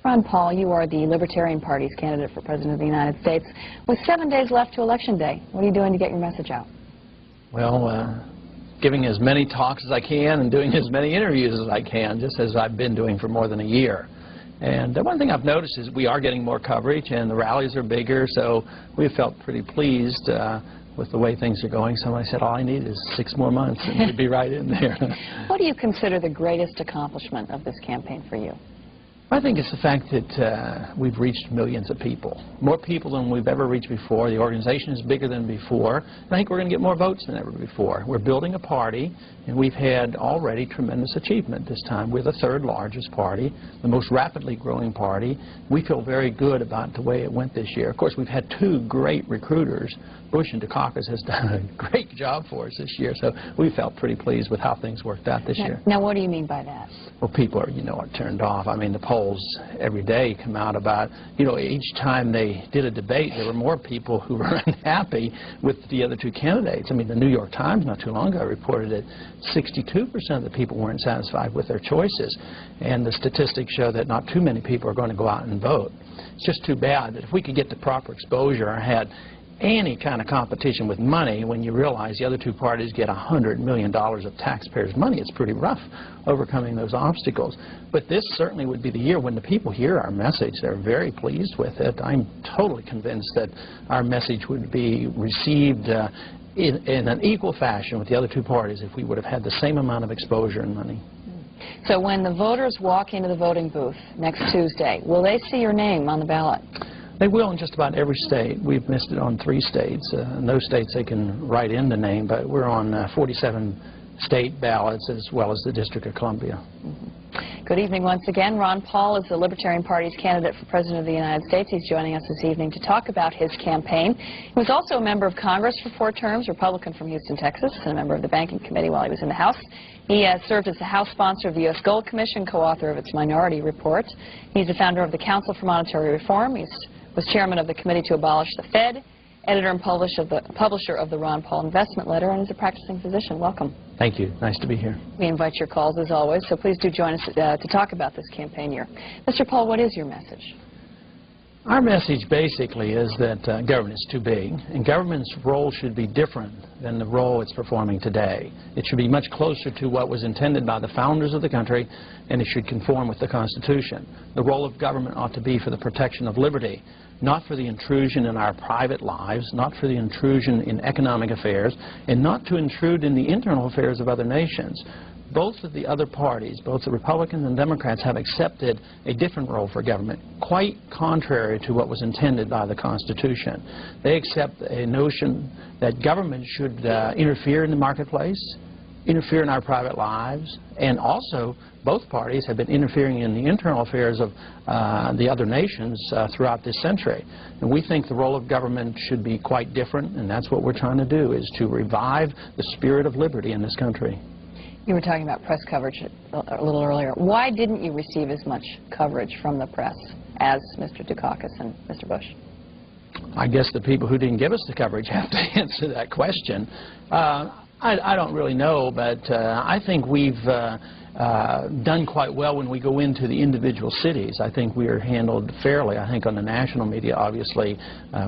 Ron Paul, you are the Libertarian Party's candidate for President of the United States. With 7 days left to Election Day, what are you doing to get your message out? Well, giving as many talks as I can and doing as many interviews as I can, just as I've been doing for more than a year. And one thing I've noticed is we are getting more coverage and the rallies are bigger, so we felt pretty pleased with the way things are going. So I said all I need is 6 more months and we'd be right in there. What do you consider the greatest accomplishment of this campaign for you? I think it's the fact that we've reached millions of people. More people than we've ever reached before. The organization is bigger than before. And I think we're going to get more votes than ever before. We're building a party, and we've had already tremendous achievement this time. We're the 3rd largest party, the most rapidly growing party. We feel very good about the way it went this year. Of course, we've had 2 great recruiters. Bush and Dukakis has done a great job for us this year, so we felt pretty pleased with how things worked out this year. Now, what do you mean by that? Well, people are, are turned off. I mean, the polls every day come out about, each time they did a debate, there were more people who were unhappy with the other 2 candidates. I mean, the New York Times not too long ago reported that 62% of the people weren't satisfied with their choices, and the statistics show that not too many people are going to go out and vote. It's just too bad that if we could get the proper exposure or had any kind of competition with money, when you realize the other 2 parties get $100 million of taxpayers' money, it's pretty rough overcoming those obstacles. But this certainly would be the year when the people hear our message. They're very pleased with it. I'm totally convinced that our message would be received in an equal fashion with the other 2 parties if we would have had the same amount of exposure and money. So when the voters walk into the voting booth next Tuesday, will they see your name on the ballot? They will in just about every state. We've missed it on 3 states. In those states they can write in the name, but we're on 47 state ballots as well as the District of Columbia. Good evening once again. Ron Paul is the Libertarian Party's candidate for President of the United States. He's joining us this evening to talk about his campaign. He was also a member of Congress for 4 terms, Republican from Houston, Texas, and a member of the Banking Committee while he was in the House. He served as the House sponsor of the U.S. Gold Commission, co-author of its Minority Report. He's the founder of the Council for Monetary Reform. He was chairman of the Committee to Abolish the Fed, editor and publisher of the Ron Paul Investment Letter, and is a practicing physician. Welcome. Thank you. Nice to be here. We invite your calls as always, so please do join us to talk about this campaign year. Mr. Paul, what is your message? Our message basically is that government is too big, and government's role should be different than the role it's performing today. It should be much closer to what was intended by the founders of the country, and it should conform with the Constitution. The role of government ought to be for the protection of liberty, not for the intrusion in our private lives, not for the intrusion in economic affairs, and not to intrude in the internal affairs of other nations. Both of the other parties, both the Republicans and Democrats, have accepted a different role for government, quite contrary to what was intended by the Constitution. They accept a notion that government should interfere in the marketplace, interfere in our private lives, and also both parties have been interfering in the internal affairs of the other nations throughout this century. And we think the role of government should be quite different, and that's what we're trying to do, is to revive the spirit of liberty in this country. You were talking about press coverage a little earlier. Why didn't you receive as much coverage from the press as Mr. Dukakis and Mr. Bush? I guess the people who didn't give us the coverage have to answer that question. I don't really know, but I think we've done quite well when we go into the individual cities. I think we are handled fairly. I think on the national media, obviously,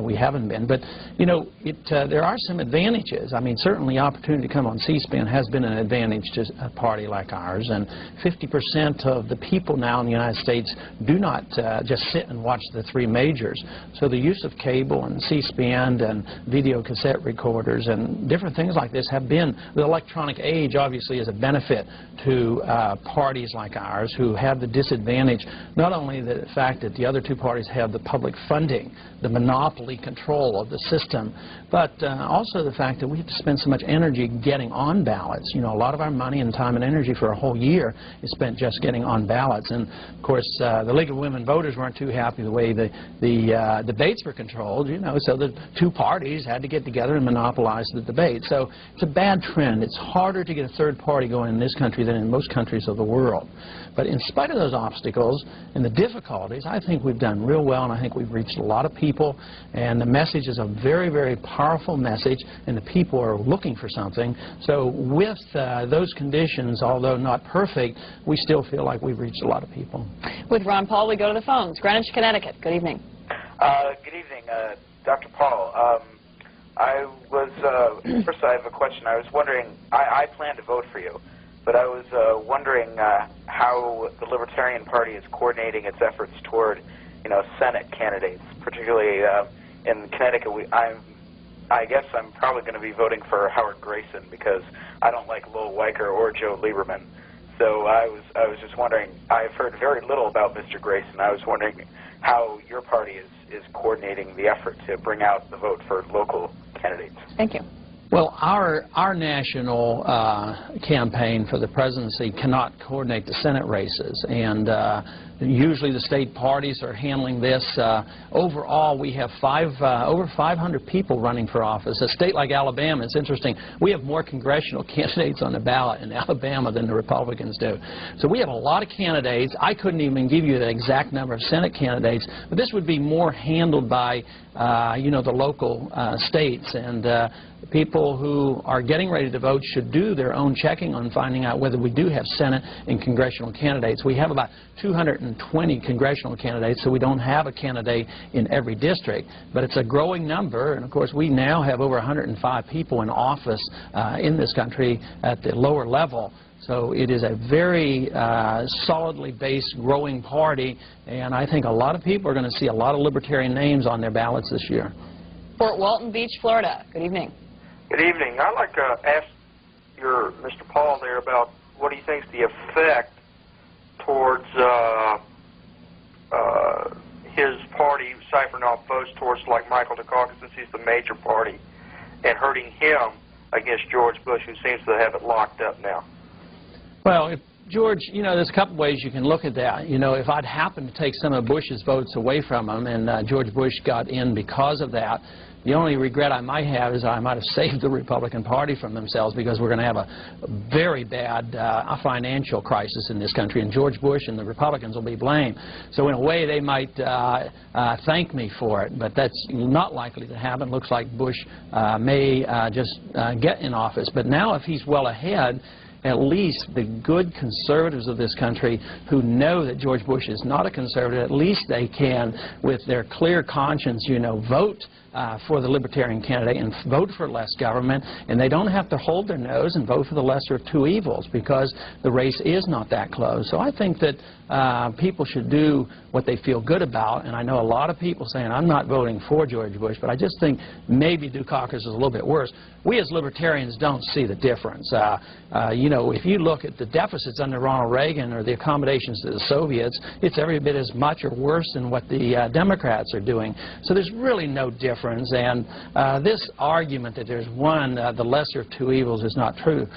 we haven't been. But, there are some advantages. I mean, certainly opportunity to come on C-SPAN has been an advantage to a party like ours. And 50% of the people now in the United States do not just sit and watch the 3 majors. So the use of cable and C-SPAN and video cassette recorders and different things like this have been, the electronic age obviously is a benefit to parties like ours who have the disadvantage, not only the fact that the other 2 parties have the public funding, the monopoly control of the system, but also the fact that we have to spend so much energy getting on ballots. A lot of our money and time and energy for a whole year is spent just getting on ballots. And, of course, the League of Women Voters weren't too happy the way the debates were controlled, so the 2 parties had to get together and monopolize the debate. So it's a bad trend. It's harder to get a 3rd party going in this country than in most countries countries of the world. But in spite of those obstacles and the difficulties, I think we've done real well, and I think we've reached a lot of people, and the message is a very, very powerful message, and the people are looking for something. So with those conditions, although not perfect, we still feel like we've reached a lot of people. With Ron Paul, we go to the phones. Greenwich, Connecticut. Good evening. Good evening, Dr. Paul. First I have a question. I was wondering, I plan to vote for you, but I was wondering how the Libertarian Party is coordinating its efforts toward, Senate candidates, particularly in Connecticut. I guess I'm probably going to be voting for Howard Grayson because I don't like Lowell Weicker or Joe Lieberman. So I was just wondering, I've heard very little about Mr. Grayson. I was wondering how your party is coordinating the effort to bring out the vote for local candidates. Thank you. Well, our national campaign for the presidency cannot coordinate the Senate races, and usually the state parties are handling this. Overall, we have over 500 people running for office. A state like Alabama, it's interesting, we have more congressional candidates on the ballot in Alabama than the Republicans do. So we have a lot of candidates. I couldn't even give you the exact number of Senate candidates, but this would be more handled by the local states, and people who are getting ready to vote should do their own checking on finding out whether we do have Senate and congressional candidates. We have about 220 congressional candidates, so we don't have a candidate in every district, but it's a growing number, and of course we now have over 105 people in office in this country at the lower level. So it is a very solidly based, growing party, and I think a lot of people are going to see a lot of Libertarian names on their ballots this year. Fort Walton Beach, Florida. Good evening. Good evening. I'd like to ask Mr. Paul there about what he thinks the effect towards his party siphoning off votes towards like Michael Dukakis, since he's the major party, and hurting him against George Bush, who seems to have it locked up now. Well, George, there's a couple ways you can look at that. If I'd happened to take some of Bush's votes away from him and George Bush got in because of that, the only regret I might have is I might have saved the Republican Party from themselves, because we're going to have a very bad financial crisis in this country, and George Bush and the Republicans will be blamed. So in a way they might thank me for it, but that's not likely to happen. Looks like Bush may just get in office. But now if he's well ahead, at least the good conservatives of this country who know that George Bush is not a conservative, at least they can, with their clear conscience, vote for the Libertarian candidate and vote for less government, and they don't have to hold their nose and vote for the lesser of two evils, because the race is not that close. So I think that people should do what they feel good about, and I know a lot of people saying, I'm not voting for George Bush, but I just think maybe Dukakis is a little bit worse. We as Libertarians don't see the difference. If you look at the deficits under Ronald Reagan or the accommodations to the Soviets, it's every bit as much or worse than what the Democrats are doing. So there's really no difference, and this argument that there's one, the lesser of two evils, is not true.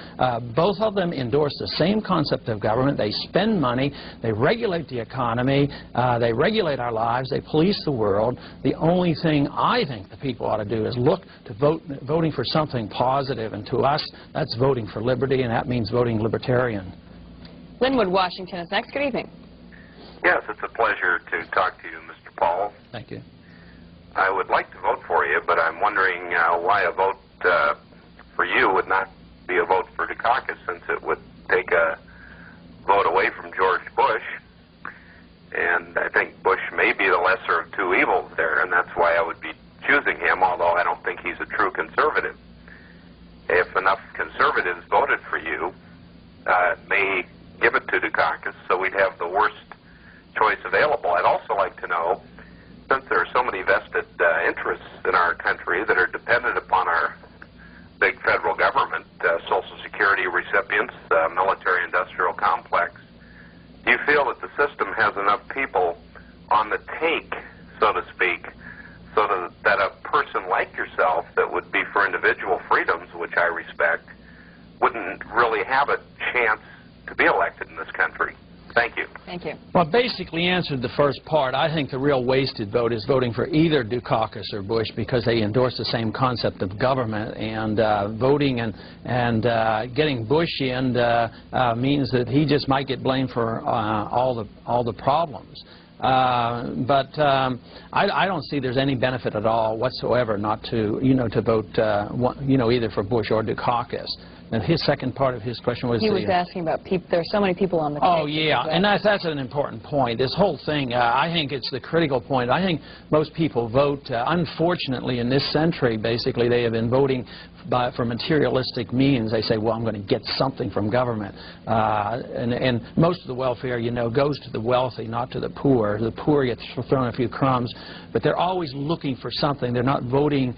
Both of them endorse the same concept of government. They spend money, they regulate the economy, they regulate our lives, they police the world. The only thing I think the people ought to do is look to voting for something positive, and to us, that's voting for liberty, and that means voting Libertarian. Linwood, Washington is next. Good evening. Yes, it's a pleasure to talk to you, Mr. Paul. Thank you. I would like to vote for you, but I'm wondering why a vote for you would not be a vote for Dukakis, since it would take a vote away from George Bush. And I think Bush may be the lesser of two evils there, and that's why I would be choosing him, although I don't think he's a true conservative. If enough conservatives voted for you, it may give it to Dukakis, so we'd have the worst choice available. I'd also like to know, since there are so many vested interests in our country that are dependent upon our big federal government, Social Security recipients, military-industrial complex, do you feel that the system has enough people on the take, so to speak, so that a person like yourself that would be for individual freedoms, which I respect, wouldn't really have a chance to be elected in this country? Thank you. Thank you. Well, basically answered the first part. I think the real wasted vote is voting for either Dukakis or Bush because they endorse the same concept of government, and voting and getting Bush in means that he just might get blamed for all the problems. But I don't see there's any benefit at all whatsoever not to to vote either for Bush or Dukakis. And his second part of his question was... He was asking about people. There are so many people on the case. Oh, yeah, and that's an important point. This whole thing, I think it's the critical point. I think most people vote, unfortunately, in this century, basically, they have been voting for materialistic means. They say, well, I'm going to get something from government. And most of the welfare, goes to the wealthy, not to the poor. The poor get thrown a few crumbs, but they're always looking for something. They're not voting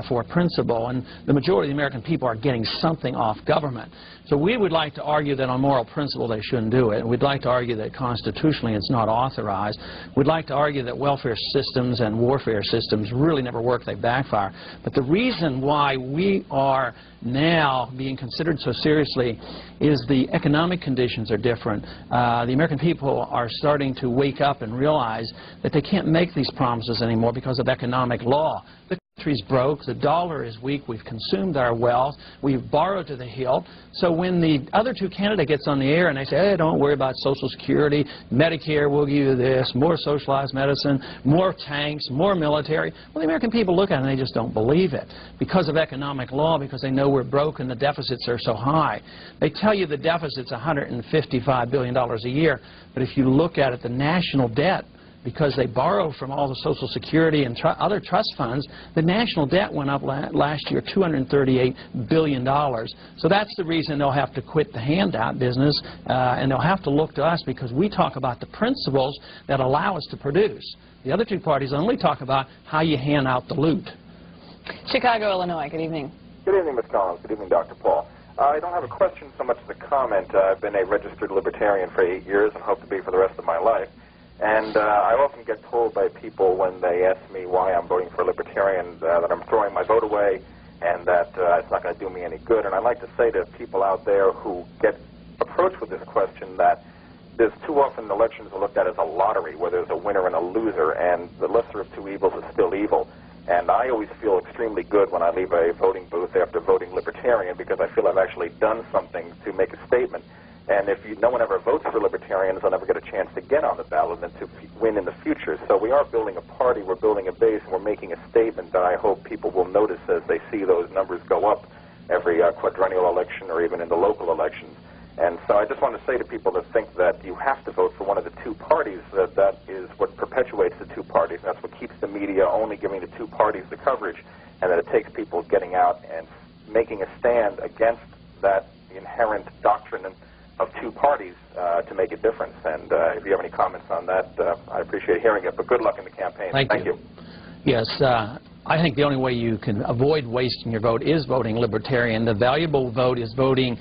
for a principle, and the majority of the American people are getting something off government. So we would like to argue that on moral principle they shouldn't do it. We'd like to argue that constitutionally it's not authorized. We'd like to argue that welfare systems and warfare systems really never work, they backfire. But the reason why we are now being considered so seriously is the economic conditions are different. The American people are starting to wake up and realize that they can't make these promises anymore because of economic law. The country's broke, the dollar is weak, we've consumed our wealth, we've borrowed to the hilt. So when the other two candidates gets on the air and they say, hey, don't worry about Social Security, Medicare will give you this, more socialized medicine, more tanks, more military, well, the American people look at it and they just don't believe it because of economic law, because they know we're broke and the deficits are so high. They tell you the deficit's $155 billion a year, but if you look at it, the national debt, because they borrow from all the Social Security and other trust funds, the national debt went up last year $238 billion. So that's the reason they'll have to quit the handout business, and they'll have to look to us because we talk about the principles that allow us to produce. The other two parties only talk about how you hand out the loot. Chicago, Illinois. Good evening. Good evening, Ms. Collins. Good evening, Dr. Paul. I don't have a question so much as a comment. I've been a registered libertarian for 8 years and hope to be for the rest of my life. And I often get told by people when they ask me why I'm voting for a libertarian that I'm throwing my vote away and that it's not going to do me any good. And I'd like to say to people out there who get approached with this question that there's too often elections are looked at as a lottery where there's a winner and a loser, and the lesser of two evils is still evil. And I always feel extremely good when I leave a voting booth after voting libertarian because I feel I've actually done something to make a statement. And if no one ever votes for libertarians, they'll never get a chance to get on the ballot and to win in the future. So we are building a party, we're building a base, and we're making a statement that I hope people will notice as they see those numbers go up every quadrennial election or even in the local elections. And so I just want to say to people that think that you have to vote for one of the two parties, that is what perpetuates the two parties. And that's what keeps the media only giving the two parties the coverage, and that it takes people getting out and making a stand against that inherent doctrine of two parties to make a difference. And if you have any comments on that, I appreciate hearing it. But good luck in the campaign. Thank you. Yes, I think the only way you can avoid wasting your vote is voting libertarian. The valuable vote is voting,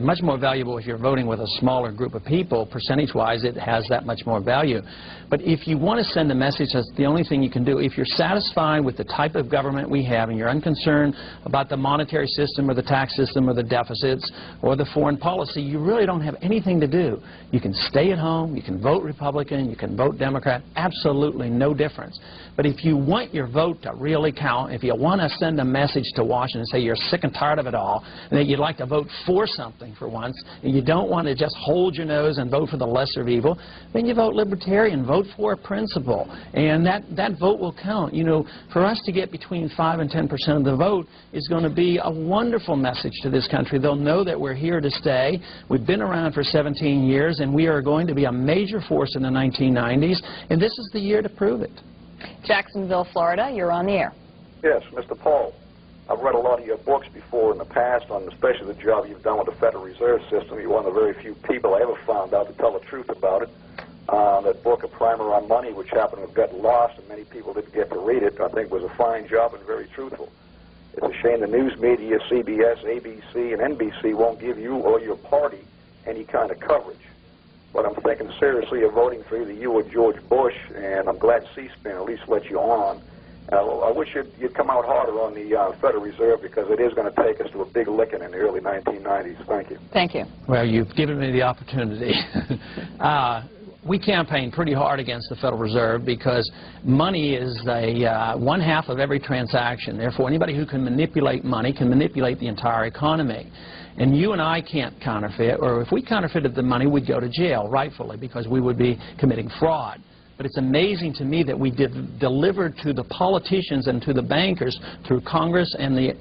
much more valuable if you're voting with a smaller group of people. Percentage-wise, it has that much more value. But if you want to send a message, that's the only thing you can do. If you're satisfied with the type of government we have and you're unconcerned about the monetary system or the tax system or the deficits or the foreign policy, you really don't have anything to do. You can stay at home, you can vote Republican, you can vote Democrat, absolutely no difference. But if you want your vote to really count, if you want to send a message to Washington and say you're sick and tired of it all, and that you'd like to vote for something for once, and you don't want to just hold your nose and vote for the lesser of evil, then you vote libertarian, vote for a principle, and that vote will count. You know, for us to get between 5 and 10% of the vote is going to be a wonderful message to this country. They'll know that we're here to stay. We've been around for 17 years, and we are going to be a major force in the 1990s, and this is the year to prove it. Jacksonville, Florida, you're on the air. Yes, Mr. Paul, I've read a lot of your books before in the past, on especially the job you've done with the Federal Reserve System. You're one of the very few people I ever found out to tell the truth about it. That book, A Primer on Money, which happened to get lost and many people didn't get to read it, I think was a fine job and very truthful. It's a shame the news media, CBS, ABC, and NBC won't give you or your party any kind of coverage. But I'm thinking seriously of voting for either you or George Bush, and I'm glad C-SPAN at least let you on. I wish you'd come out harder on the Federal Reserve, because it is going to take us to a big licking in the early 1990s. Thank you. Thank you. Well, you've given me the opportunity. We campaign pretty hard against the Federal Reserve because money is one half of every transaction. Therefore, anybody who can manipulate money can manipulate the entire economy. And you and I can't counterfeit, or if we counterfeited the money, we'd go to jail, rightfully, because we would be committing fraud. But it's amazing to me that we delivered to the politicians and to the bankers through Congress and the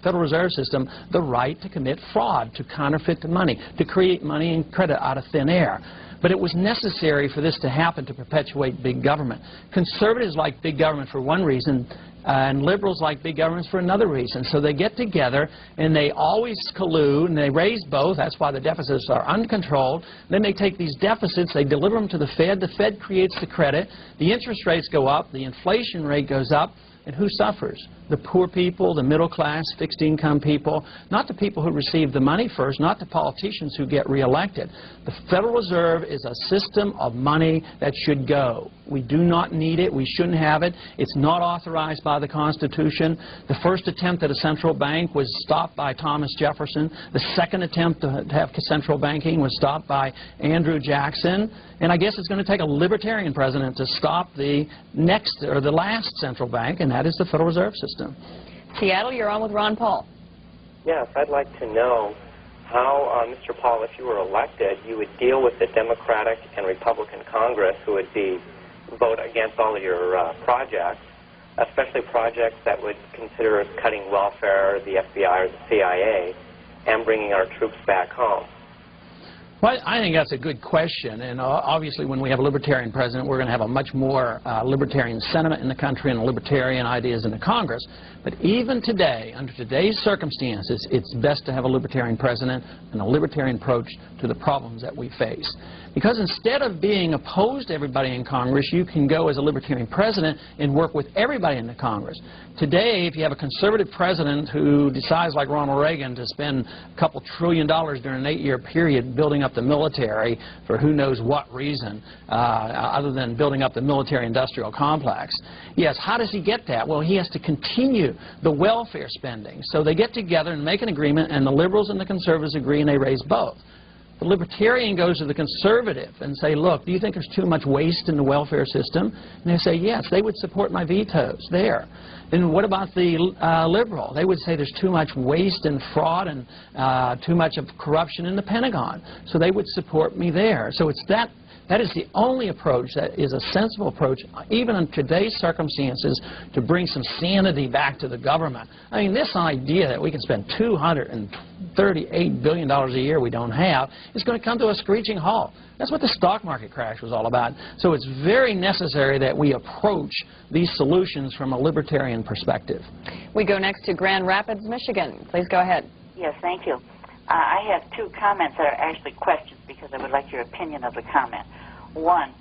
Federal Reserve System the right to commit fraud, to counterfeit the money, to create money and credit out of thin air. But it was necessary for this to happen to perpetuate big government. Conservatives like big government for one reason, and liberals like big governments for another reason. So they get together and they always collude and they raise both. That's why the deficits are uncontrolled. Then they take these deficits, they deliver them to the Fed creates the credit, the interest rates go up, the inflation rate goes up, and who suffers? The poor people, the middle class, fixed income people, not the people who receive the money first, not the politicians who get reelected. The Federal Reserve is a system of money that should go. We do not need it. We shouldn't have it. It's not authorized by the Constitution. The first attempt at a central bank was stopped by Thomas Jefferson. The second attempt to have central banking was stopped by Andrew Jackson. And I guess it's going to take a libertarian president to stop the next or the last central bank, and that is the Federal Reserve System. Seattle, you're on with Ron Paul. Yes, I'd like to know how, Mr. Paul, if you were elected, you would deal with the Democratic and Republican Congress who would vote against all of your projects, especially projects that would consider cutting welfare, the FBI or the CIA, and bringing our troops back home. Well, I think that's a good question, and obviously when we have a libertarian president, we're going to have a much more libertarian sentiment in the country and libertarian ideas in the Congress. But even today, under today's circumstances, it's best to have a libertarian president and a libertarian approach to the problems that we face. Because instead of being opposed to everybody in Congress, you can go as a libertarian president and work with everybody in the Congress. Today, if you have a conservative president who decides, like Ronald Reagan, to spend a couple $1 trillion during an 8-year period building up the military for who knows what reason, other than building up the military-industrial complex, yes, how does he get that? Well, he has to continue the welfare spending. So they get together and make an agreement, and the liberals and the conservatives agree, and they raise both. The libertarian goes to the conservative and say, look, do you think there's too much waste in the welfare system? And they say, yes, they would support my vetoes there. And what about the liberal? They would say there's too much waste and fraud and too much of corruption in the Pentagon. So they would support me there. So it's that is the only approach that is a sensible approach, even in today's circumstances, to bring some sanity back to the government. I mean, this idea that we can spend $238 billion a year we don't have is going to come to a screeching halt. That's what the stock market crash was all about. So it's very necessary that we approach these solutions from a libertarian perspective. We go next to Grand Rapids, Michigan. Please go ahead. Yes, thank you. I have two comments that are actually questions because I would like your opinion of the comment. One,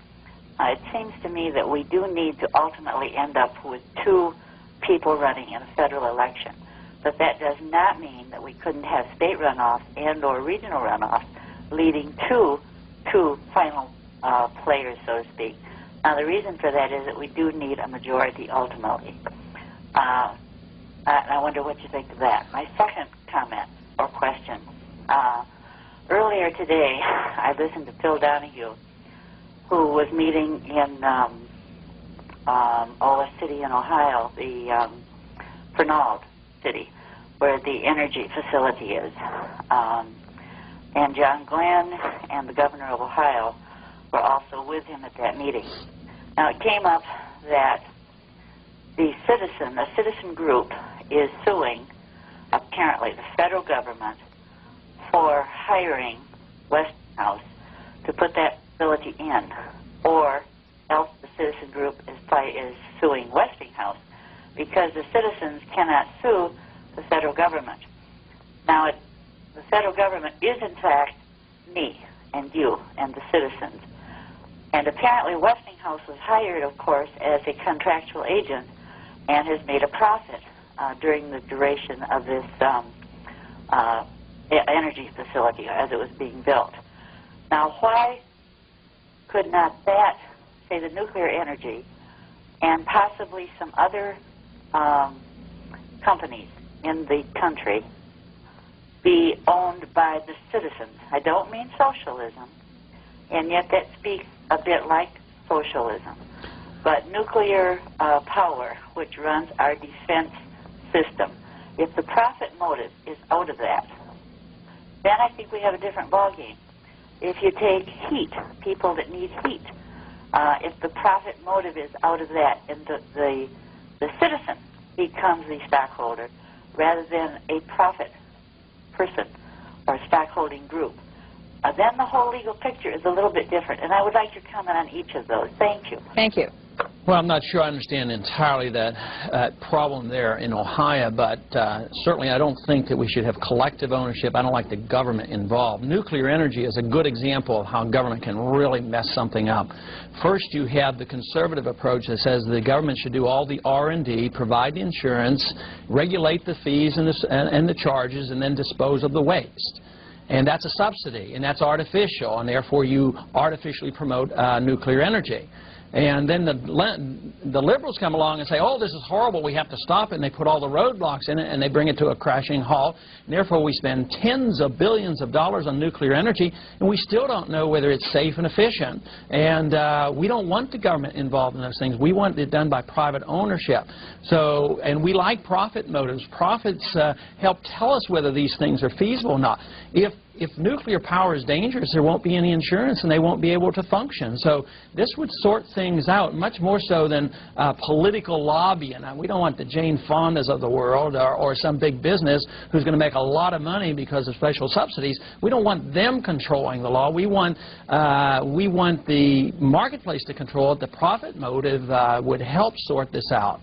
it seems to me that we do need to ultimately end up with two people running in a federal election. But that does not mean that we couldn't have state runoffs and or regional runoffs leading to two final players, so to speak. Now, the reason for that is that we do need a majority ultimately. And I wonder what you think of that. My second comment or question. Earlier today, I listened to Phil Donahue, who was meeting in a city in Ohio, the Fernald city, where the energy facility is. And John Glenn and the governor of Ohio were also with him at that meeting. Now, it came up that a citizen group is suing, apparently, the federal government for hiring Westinghouse to put that facility in, or else the citizen group is suing Westinghouse because the citizens cannot sue the federal government. Now, the federal government is, in fact, me and you and the citizens. And apparently Westinghouse was hired, of course, as a contractual agent and has made a profit during the duration of this energy facility as it was being built. Now, why could not that, say the nuclear energy, and possibly some other companies in the country be owned by the citizens. I don't mean socialism, and yet that speaks a bit like socialism. But nuclear power, which runs our defense system, if the profit motive is out of that, then I think we have a different ballgame. If you take heat, people that need heat, if the profit motive is out of that and the citizen becomes the stockholder rather than a profit person or stockholding group, then the whole legal picture is a little bit different. And I would like your comment on each of those. Thank you. Thank you. Well, I'm not sure I understand entirely that problem there in Ohio, but certainly I don't think that we should have collective ownership. I don't like the government involved. Nuclear energy is a good example of how government can really mess something up. First, you have the conservative approach that says the government should do all the R&D, provide the insurance, regulate the fees and the charges, and then dispose of the waste. And that's a subsidy, and that's artificial, and therefore you artificially promote nuclear energy. And then the liberals come along and say, oh, this is horrible, we have to stop it, and they put all the roadblocks in it, and they bring it to a crashing halt. And therefore, we spend tens of billions of dollars on nuclear energy, and we still don't know whether it's safe and efficient. And we don't want the government involved in those things. We want it done by private ownership. So, and we like profit motives. Profits help tell us whether these things are feasible or not. If nuclear power is dangerous, there won't be any insurance and they won't be able to function. So this would sort things out much more so than political lobbying. We don't want the Jane Fondas of the world or some big business who's going to make a lot of money because of special subsidies. We don't want them controlling the law. We want the marketplace to control it. The profit motive would help sort this out.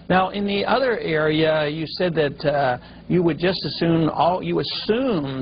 Now, in the other area, you said that you would just assume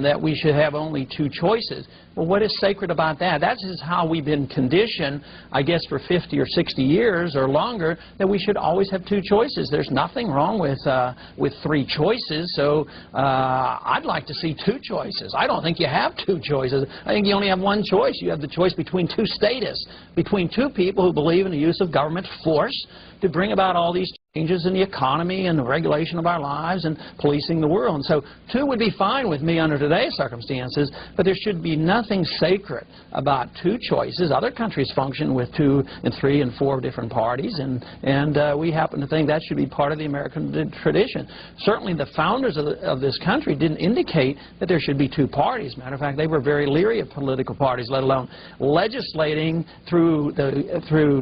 that we should have only two choices. Well, what is sacred about that? That is how we've been conditioned, I guess, for 50 or 60 years or longer, that we should always have two choices. There's nothing wrong with three choices, so I'd like to see two choices. I don't think you have two choices. I think you only have one choice. You have the choice between two statists, between two people who believe in the use of government force to bring about all these changes in the economy and the regulation of our lives and policing the world. And so two would be fine with me under today's circumstances, but there should be nothing sacred about two choices. Other countries function with 2 and 3 and 4 different parties, and we happen to think that should be part of the American tradition. Certainly the founders of this country didn't indicate that there should be two parties. Matter of fact, they were very leery of political parties, let alone legislating through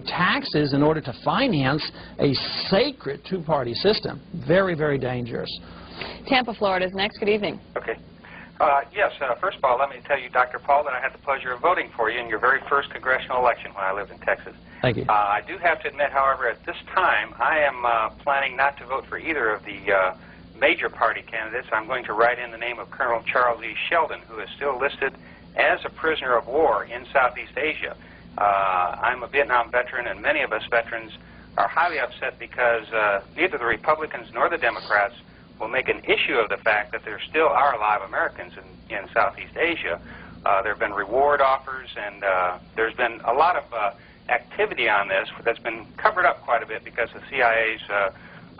taxes in order to finance a sacred two-party system. Very, very dangerous. Tampa, Florida is next. Good evening. Okay. Yes, first of all, let me tell you, Dr. Paul, that I had the pleasure of voting for you in your very first congressional election when I lived in Texas. Thank you. I do have to admit, however, at this time, I am planning not to vote for either of the major party candidates. I'm going to write in the name of Colonel Charles E. Sheldon, who is still listed as a prisoner of war in Southeast Asia. I'm a Vietnam veteran, and many of us veterans are highly upset because neither the Republicans nor the Democrats will make an issue of the fact that there still are alive Americans in Southeast Asia. There have been reward offers, and there's been a lot of activity on this that's been covered up quite a bit because the CIA's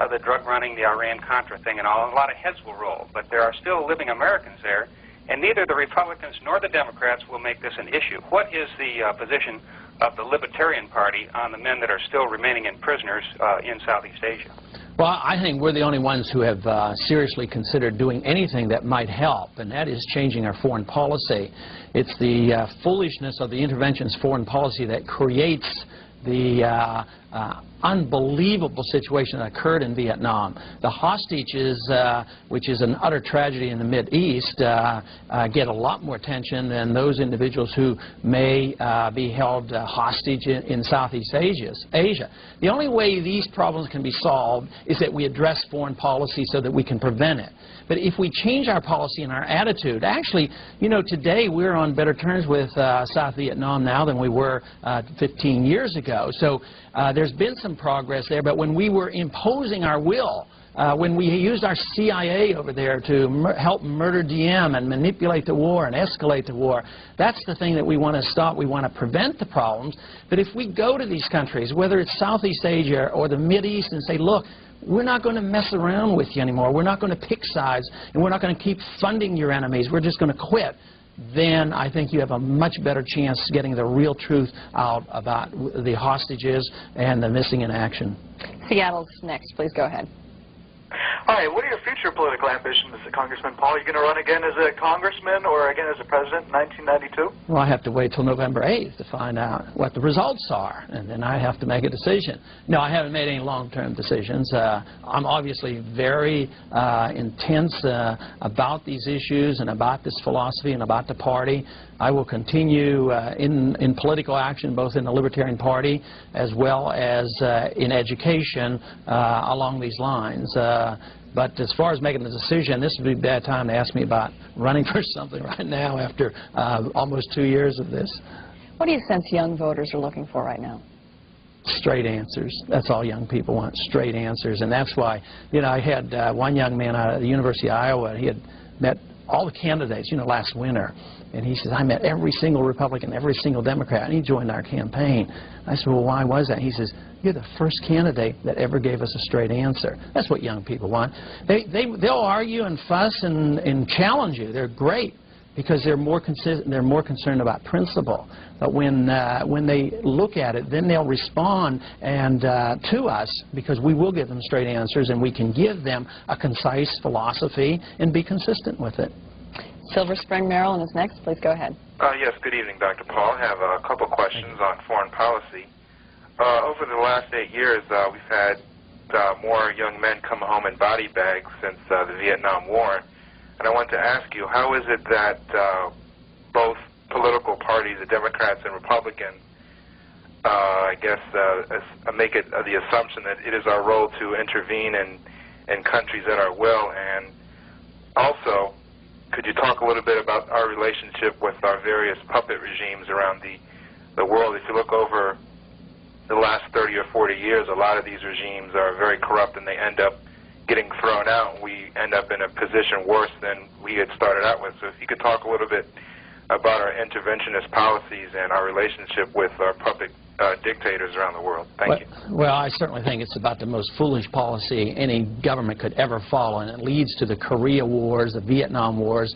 the drug running, the Iran-Contra thing and all, and a lot of heads will roll. But there are still living Americans there, and neither the Republicans nor the Democrats will make this an issue. What is the position of the Libertarian Party on the men that are still remaining in prisoners in Southeast Asia? Well, I think we're the only ones who have seriously considered doing anything that might help, and that is changing our foreign policy. It's the foolishness of the interventionist foreign policy that creates the unbelievable situation that occurred in Vietnam. The hostages, which is an utter tragedy in the Mideast, get a lot more attention than those individuals who may be held hostage in Southeast Asia. The only way these problems can be solved is that we address foreign policy so that we can prevent it. But if we change our policy and our attitude, actually, you know, today we're on better terms with South Vietnam now than we were 15 years ago. So there's there's been some progress there, but when we were imposing our will, when we used our CIA over there to help murder Diem and manipulate the war and escalate the war, that's the thing that we want to stop. We want to prevent the problems. But if we go to these countries, whether it's Southeast Asia or the Mideast, and say, look, we're not going to mess around with you anymore. We're not going to pick sides, and we're not going to keep funding your enemies. We're just going to quit. Then I think you have a much better chance of getting the real truth out about the hostages and the missing in action. Seattle's next. Please go ahead. Hi, what are your future political ambitions, Congressman Paul? Are you going to run again as a congressman or again as a president in 1992? Well, I have to wait till November 8th to find out what the results are, and then I have to make a decision. No, I haven't made any long-term decisions. I'm obviously very intense about these issues and about this philosophy and about the party. I will continue in political action, both in the Libertarian Party as well as in education along these lines. But as far as making the decision, this would be a bad time to ask me about running for something right now after almost 2 years of this. What do you sense young voters are looking for right now? Straight answers. That's all young people want, straight answers. And that's why, you know, I had one young man out of the University of Iowa. He had met all the candidates, you know, last winter. And he says, I met every single Republican, every single Democrat, and he joined our campaign. I said, well, why was that? He says, you're the first candidate that ever gave us a straight answer. That's what young people want. They'll argue and fuss and challenge you. They're great because they're more concerned about principle. But when they look at it, then they'll respond and to us, because we will give them straight answers and we can give them a concise philosophy and be consistent with it. Silver Spring, Maryland is next. Please go ahead. Yes, good evening, Dr. Paul. I have a couple questions on foreign policy. Over the last 8 years, we've had more young men come home in body bags since the Vietnam War. And I want to ask you, how is it that both political parties, the Democrats and Republicans, I guess, make it the assumption that it is our role to intervene in countries at our will? And also, could you talk a little bit about our relationship with our various puppet regimes around the world? If you look over the last 30 or 40 years, a lot of these regimes are very corrupt and they end up getting thrown out. We end up in a position worse than we had started out with. So if you could talk a little bit about our interventionist policies and our relationship with our puppet dictators around the world. Thank you. Well, I certainly think it's about the most foolish policy any government could ever follow, and it leads to the Korea Wars, the Vietnam Wars,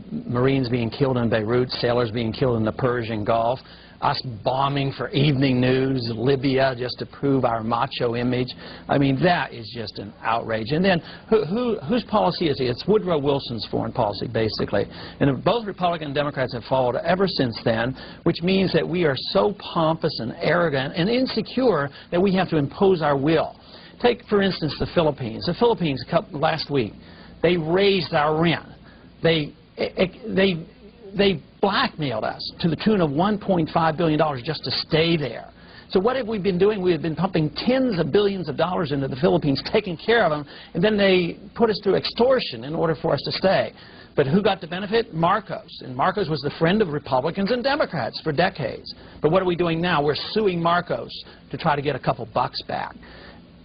Marines being killed in Beirut, sailors being killed in the Persian Gulf, us bombing for evening news, Libya, just to prove our macho image. I mean, that is just an outrage. And then, whose policy is it? It's Woodrow Wilson's foreign policy, basically. And both Republicans and Democrats have followed ever since then, which means that we are so pompous and arrogant and insecure that we have to impose our will. Take, for instance, the Philippines. The Philippines, last week, they raised our rent. They blackmailed us to the tune of $1.5 billion just to stay there. So what have we been doing? We have been pumping tens of billions of dollars into the Philippines, taking care of them, and then they put us through extortion in order for us to stay. But who got the benefit? Marcos. And Marcos was the friend of Republicans and Democrats for decades. But what are we doing now? We're suing Marcos to try to get a couple bucks back.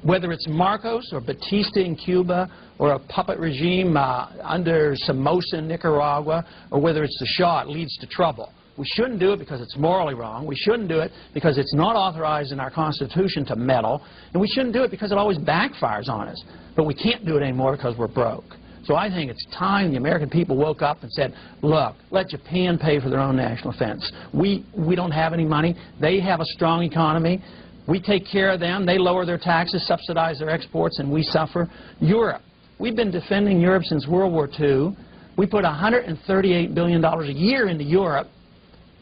Whether it's Marcos or Batista in Cuba or a puppet regime under Somoza in Nicaragua, or whether it's the Shah, it leads to trouble. We shouldn't do it because it's morally wrong. We shouldn't do it because it's not authorized in our Constitution to meddle. And we shouldn't do it because it always backfires on us. But we can't do it anymore because we're broke. So I think it's time the American people woke up and said, look, let Japan pay for their own national defense. We don't have any money. They have a strong economy. We take care of them. They lower their taxes, subsidize their exports, and we suffer. Europe. We've been defending Europe since World War II. We put $138 billion a year into Europe.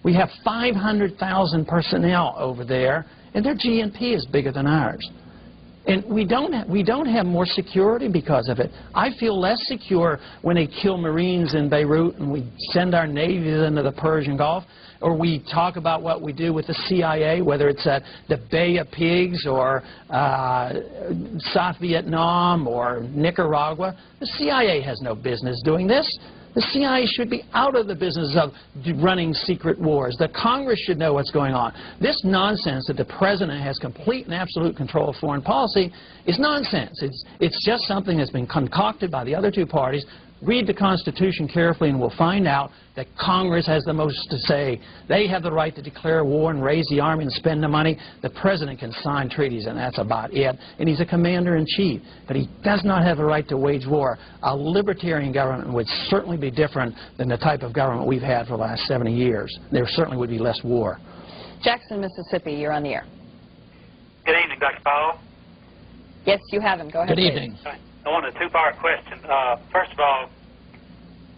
We have 500,000 personnel over there, and their GNP is bigger than ours. And we don't have more security because of it. I feel less secure when they kill Marines in Beirut and we send our navies into the Persian Gulf, or we talk about what we do with the CIA, whether it's the Bay of Pigs or South Vietnam or Nicaragua. The CIA has no business doing this. The CIA should be out of the business of running secret wars. The Congress should know what's going on. This nonsense that the President has complete and absolute control of foreign policy is nonsense. It's just something that's been concocted by the other two parties. Read the Constitution carefully and we'll find out that Congress has the most to say. They have the right to declare war and raise the army and spend the money. The President can sign treaties and that's about it. And he's a commander-in-chief. But he does not have the right to wage war. A libertarian government would certainly be different than the type of government we've had for the last 70 years. There certainly would be less war. Jackson, Mississippi, you're on the air. Good evening, Dr. Powell. Yes, you have him. Go ahead, Good evening. I want a two-part question. First of all,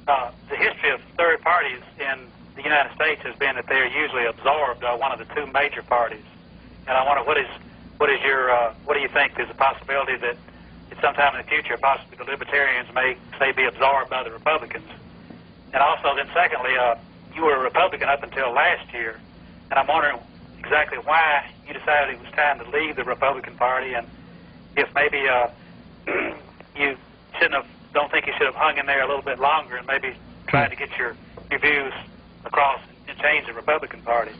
the history of third parties in the United States has been that they are usually absorbed one of the two major parties. And I wonder what do you think is a possibility that at some time in the future possibly the Libertarians may, say, be absorbed by the Republicans? And also then secondly, you were a Republican up until last year, and I'm wondering exactly why you decided it was time to leave the Republican Party, and if maybe you don't think you should have hung in there a little bit longer and maybe tried to get your views across and change the Republican Party.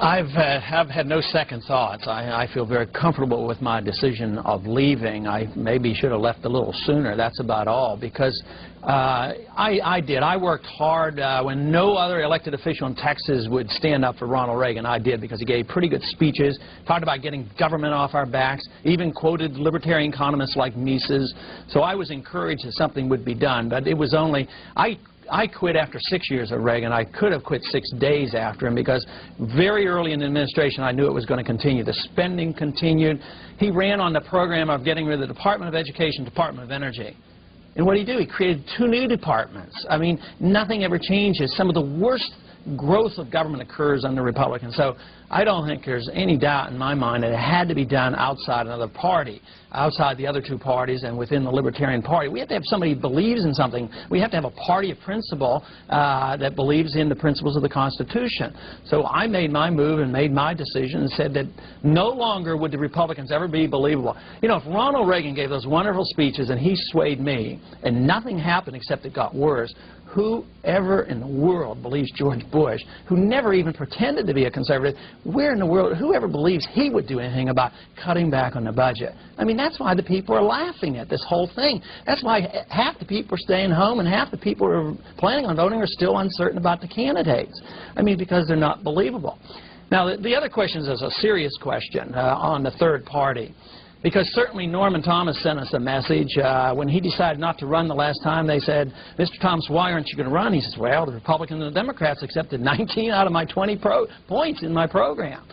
I've had no second thoughts. I feel very comfortable with my decision of leaving. I maybe should have left a little sooner. That's about all. Because I did. I worked hard when no other elected official in Texas would stand up for Ronald Reagan. I did, because he gave pretty good speeches, talked about getting government off our backs, even quoted libertarian economists like Mises. So I was encouraged that something would be done. But it was only... I quit after 6 years of Reagan. I could have quit 6 days after him, because very early in the administration I knew it was going to continue. The spending continued. He ran on the program of getting rid of the Department of Education, Department of Energy. And what did he do? He created 2 new departments. I mean, nothing ever changes. Some of the worst growth of government occurs under Republicans. So I don't think there's any doubt in my mind that it had to be done outside another party, outside the other two parties and within the Libertarian Party. We have to have somebody who believes in something. We have to have a party of principle that believes in the principles of the Constitution. So I made my move and made my decision and said that no longer would the Republicans ever be believable. You know, if Ronald Reagan gave those wonderful speeches and he swayed me and nothing happened except it got worse, whoever in the world believes George Bush, who never even pretended to be a conservative, where in the world, whoever believes he would do anything about cutting back on the budget? I mean, that's why the people are laughing at this whole thing. That's why half the people are staying home and half the people who are planning on voting are still uncertain about the candidates. I mean, because they're not believable. Now, the other question is a serious question on the third party. Because certainly Norman Thomas sent us a message. When he decided not to run the last time, they said, Mr. Thomas, why aren't you going to run? He says, well, the Republicans and the Democrats accepted 19 out of my 20 points in my program.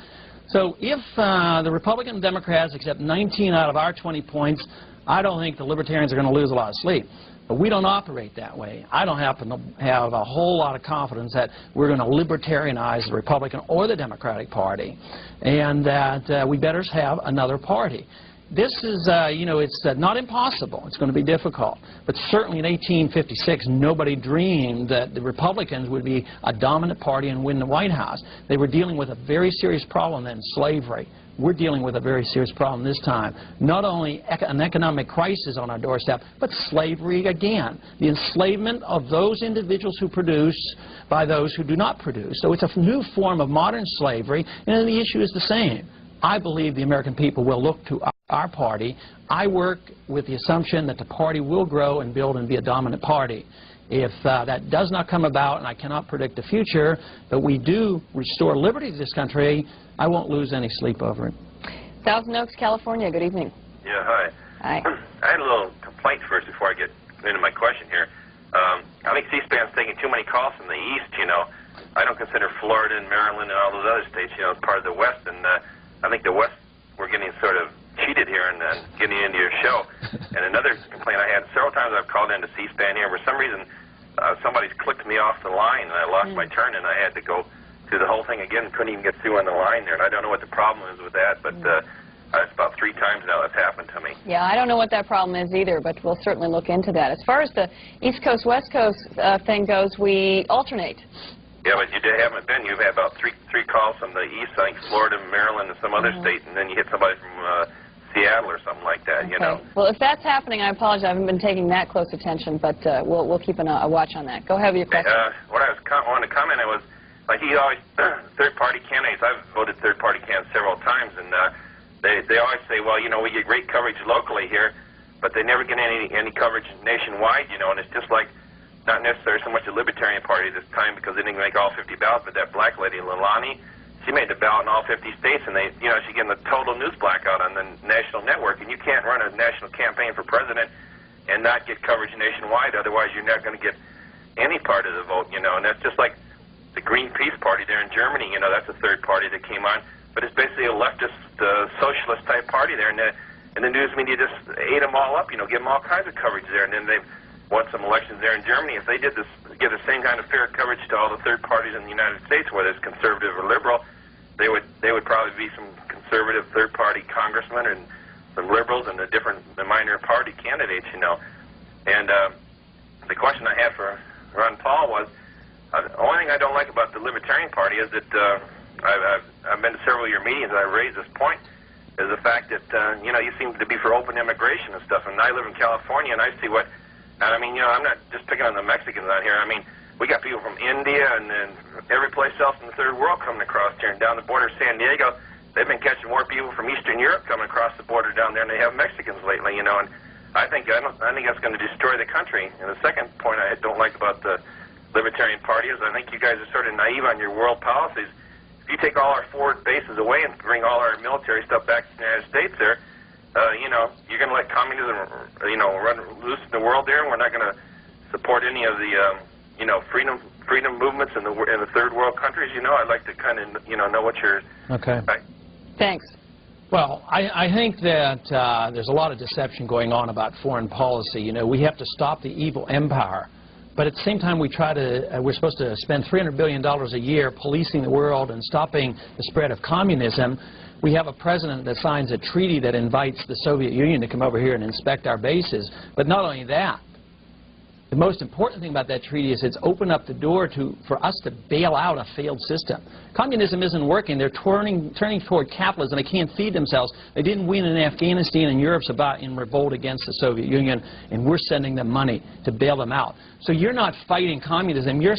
So if the Republicans and Democrats accept 19 out of our 20 points, I don't think the Libertarians are going to lose a lot of sleep. But we don't operate that way. I don't happen to have a whole lot of confidence that we're going to libertarianize the Republican or the Democratic Party, and that we better have another party. This is, you know, it's not impossible. It's going to be difficult. But certainly in 1856, nobody dreamed that the Republicans would be a dominant party and win the White House. They were dealing with a very serious problem then, slavery. We're dealing with a very serious problem this time. Not only an economic crisis on our doorstep, but slavery again. The enslavement of those individuals who produce by those who do not produce. So it's a new form of modern slavery, and the issue is the same. I believe the American people will look to our party. I work with the assumption that the party will grow and build and be a dominant party. If that does not come about, and I cannot predict the future, but we do restore liberty to this country, I won't lose any sleep over it. Thousand Oaks, California. Good evening. Yeah, hi. Hi. I had a little complaint first before I get into my question here. I think C-SPAN's taking too many calls from the East, you know. I don't consider Florida and Maryland and all those other states, you know, as part of the West, and I think the West, we're getting sort of cheated here and getting into your show. And another complaint I had, several times I've called into C-SPAN here, for some reason somebody's clicked me off the line and I lost my turn and I had to go through the whole thing again, couldn't even get through on the line there. And I don't know what the problem is with that, but it's about 3 times now that's happened to me. Yeah, I don't know what that problem is either, but we'll certainly look into that. As far as the East Coast, West Coast thing goes, we alternate. Yeah, but you haven't been. You've had about three calls from the East, I think Florida, Maryland, and some other state, and then you hit somebody from Seattle or something like that, you know. Well, if that's happening, I apologize. I haven't been taking that close attention, but we'll keep a watch on that. Go ahead with your question. What I wanted to comment on was, like, he always, third-party candidates, I've voted third-party candidates several times, and they always say, well, you know, we get great coverage locally here, but they never get any coverage nationwide, you know, and it's just like, not necessarily so much the Libertarian Party this time because they didn't make all 50 ballots, but that black lady, Lalani, she made the ballot in all 50 states, and they, you know, she's getting a total news blackout on the national network, and you can't run a national campaign for president and not get coverage nationwide, otherwise you're not going to get any part of the vote, you know, and that's just like the Greenpeace party there in Germany, you know, that's a third party that came on, but it's basically a leftist, socialist type party there, and the news media just ate them all up, you know, give them all kinds of coverage there, and then they've won some elections there in Germany. If they did this, give the same kind of fair coverage to all the third parties in the United States, whether it's conservative or liberal, they would probably be some conservative third-party congressmen and some liberals and the minor party candidates, you know. And the question I had for Ron Paul was, the only thing I don't like about the Libertarian Party is that I've been to several of your meetings and I've raised this point, is the fact that, you know, you seem to be for open immigration and stuff. And I live in California and I see what, and I mean, you know, I'm not just picking on the Mexicans out here. I mean, we got people from India and every place else in the third world coming across here. And down the border of San Diego, they've been catching more people from Eastern Europe coming across the border down there than they have Mexicans lately, you know. And I think that's going to destroy the country. And the second point I don't like about the Libertarian Party is I think you guys are sort of naive on your world policies. If you take all our forward bases away and bring all our military stuff back to the United States there, you know, you're going to let communism, you know, run loose in the world there, and we're not going to support any of the, you know, freedom movements in the third world countries. You know, I'd like to kind of, you know what your... Okay. Thanks. Well, I think that there's a lot of deception going on about foreign policy. You know, we have to stop the evil empire. But at the same time, we're supposed to spend $300 billion a year policing the world and stopping the spread of communism. We have a president that signs a treaty that invites the Soviet Union to come over here and inspect our bases. But not only that, the most important thing about that treaty is it's opened up the door for us to bail out a failed system. Communism isn't working. They're turning toward capitalism. They can't feed themselves. They didn't win in Afghanistan, and Europe's about in revolt against the Soviet Union, and we're sending them money to bail them out. So you're not fighting communism. You're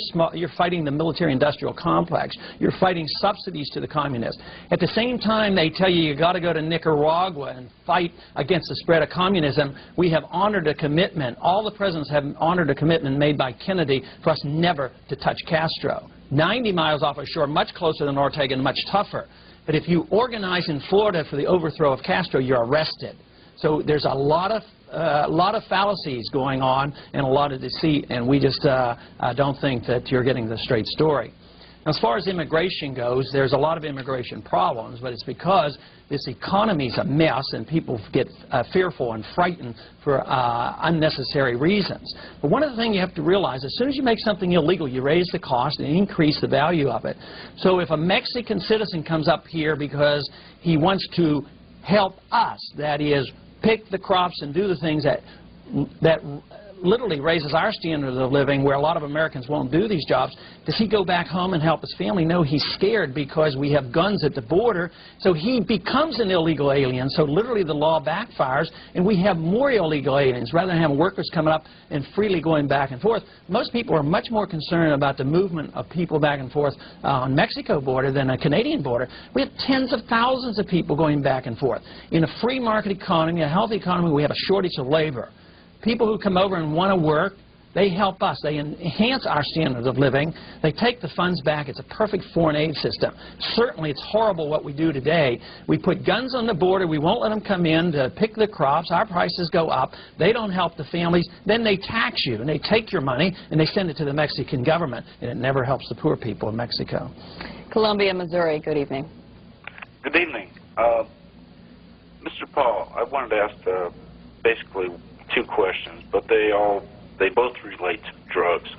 fighting the military-industrial complex. You're fighting subsidies to the communists. At the same time, they tell you got to go to Nicaragua and fight against the spread of communism. We have honored a commitment. All the presidents have honored a commitment made by Kennedy for us never to touch Castro. 90 miles off our shore, much closer than Ortega and much tougher. But if you organize in Florida for the overthrow of Castro, you're arrested. So there's a lot of fallacies going on and a lot of deceit, and we just don't think that you're getting the straight story. As far as immigration goes, there's a lot of immigration problems, but it's because this economy is a mess and people get fearful and frightened for unnecessary reasons. But one of the things you have to realize, as soon as you make something illegal, you raise the cost and increase the value of it. So if a Mexican citizen comes up here because he wants to help us, that is, pick the crops and do the things that literally raises our standard of living, where a lot of Americans won't do these jobs, does he go back home and help his family? No, he's scared because we have guns at the border, so he becomes an illegal alien. So literally the law backfires, and we have more illegal aliens. Rather than having workers coming up and freely going back and forth, most people are much more concerned about the movement of people back and forth on Mexico border than a Canadian border. We have tens of thousands of people going back and forth. In a free market economy, a healthy economy, we have a shortage of labor. People who come over and want to work, they help us. They enhance our standards of living. They take the funds back. It's a perfect foreign aid system. Certainly, it's horrible what we do today. We put guns on the border. We won't let them come in to pick the crops. Our prices go up. They don't help the families. Then they tax you, and they take your money, and they send it to the Mexican government, and it never helps the poor people in Mexico. Columbia, Missouri, good evening. Good evening. Mr. Paul, I wanted to ask basically two questions, but they both relate to drugs.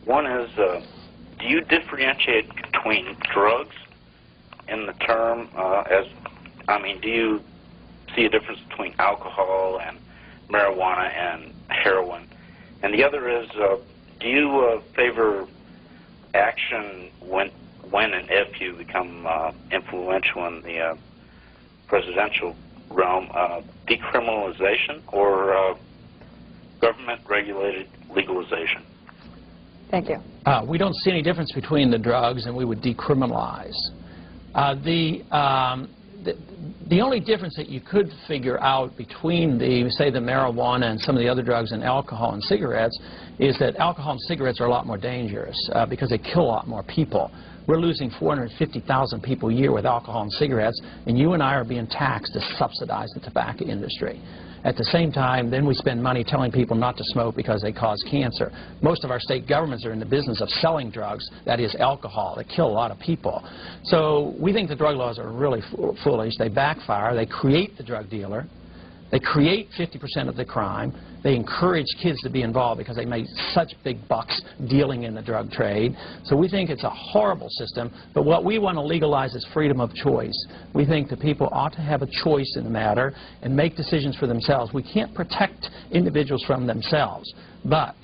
One is, do you differentiate between drugs in the term do you see a difference between alcohol and marijuana and heroin? And the other is, do you favor action when and if you become influential in the presidential realm, decriminalization or government-regulated legalization? Thank you. We don't see any difference between the drugs, and we would decriminalize. The only difference that you could figure out between say the marijuana and some of the other drugs and alcohol and cigarettes is that alcohol and cigarettes are a lot more dangerous because they kill a lot more people. We're losing 450,000 people a year with alcohol and cigarettes, and you and I are being taxed to subsidize the tobacco industry. At the same time, then we spend money telling people not to smoke because they cause cancer. Most of our state governments are in the business of selling drugs, that is alcohol, that kill a lot of people. So we think the drug laws are really foolish. They backfire. They create the drug dealer. They create 50% of the crime. They encourage kids to be involved because they make such big bucks dealing in the drug trade. So we think it's a horrible system, but what we want to legalize is freedom of choice. We think that people ought to have a choice in the matter and make decisions for themselves. We can't protect individuals from themselves, but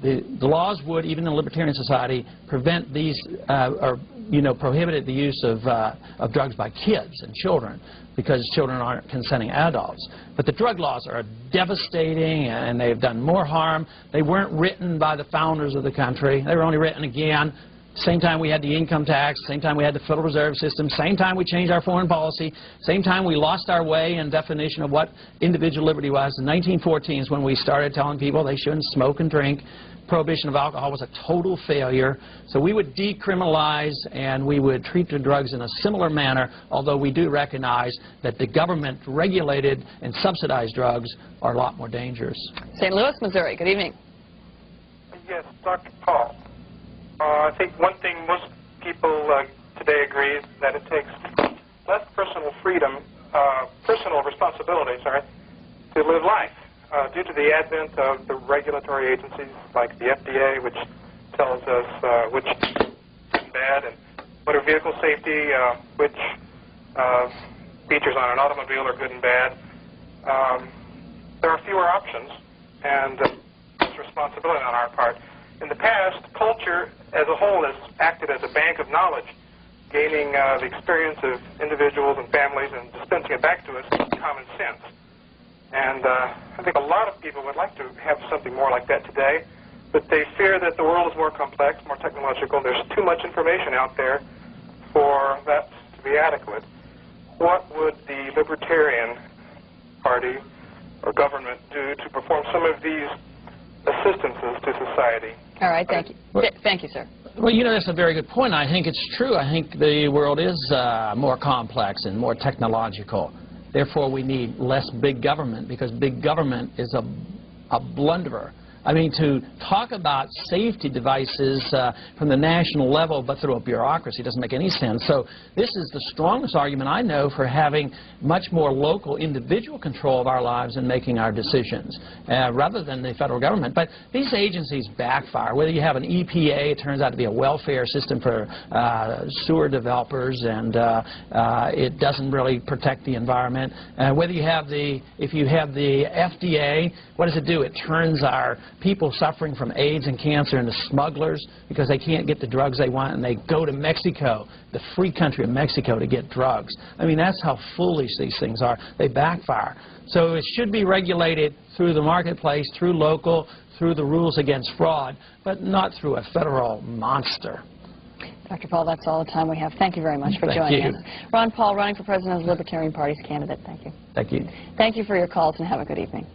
the laws would, even in a libertarian society, prevent these, prohibited the use of drugs by kids and children, because children aren't consenting adults. But the drug laws are devastating, and they've done more harm. They weren't written by the founders of the country. They were only written again same time we had the income tax, same time we had the Federal Reserve System, same time we changed our foreign policy, same time we lost our way in definition of what individual liberty was. In 1914 is when we started telling people they shouldn't smoke and drink. Prohibition of alcohol was a total failure. So we would decriminalize and we would treat the drugs in a similar manner, although we do recognize that the government regulated and subsidized drugs are a lot more dangerous. St. Louis, Missouri. Good evening. Yes, Dr. Paul. I think one thing most people today agree is that it takes less personal freedom, personal responsibility, to live life. Due to the advent of the regulatory agencies like the FDA, which tells us which is good and bad, and motor vehicle safety, which features on an automobile are good and bad, there are fewer options, and it's responsibility on our part. In the past, culture as a whole has acted as a bank of knowledge, gaining the experience of individuals and families and dispensing it back to us with common sense. And I think a lot of people would like to have something more like that today, but they fear that the world is more complex, more technological. There's too much information out there for that to be adequate. What would the Libertarian Party or government do to perform some of these assistances to society? All right, thank you. Thank you, sir. Well, that's a very good point. I think it's true. I think the world is more complex and more technological. Therefore, we need less big government, because big government is a blunderer. I mean, to talk about safety devices from the national level but through a bureaucracy doesn't make any sense. So this is the strongest argument I know for having much more local individual control of our lives and making our decisions rather than the federal government. But these agencies backfire. Whether you have an EPA, it turns out to be a welfare system for sewer developers, and it doesn't really protect the environment. Whether you have if you have the FDA, what does it do? It turns our people suffering from AIDS and cancer into smugglers because they can't get the drugs they want, and they go to Mexico, the free country of Mexico, to get drugs. I mean, that's how foolish these things are. They backfire. So it should be regulated through the marketplace, through local, through the rules against fraud, but not through a federal monster. Dr. Paul, that's all the time we have. Thank you very much for joining us. Ron Paul, running for president of the Libertarian Party's candidate. Thank you. Thank you. Thank you for your calls, and have a good evening.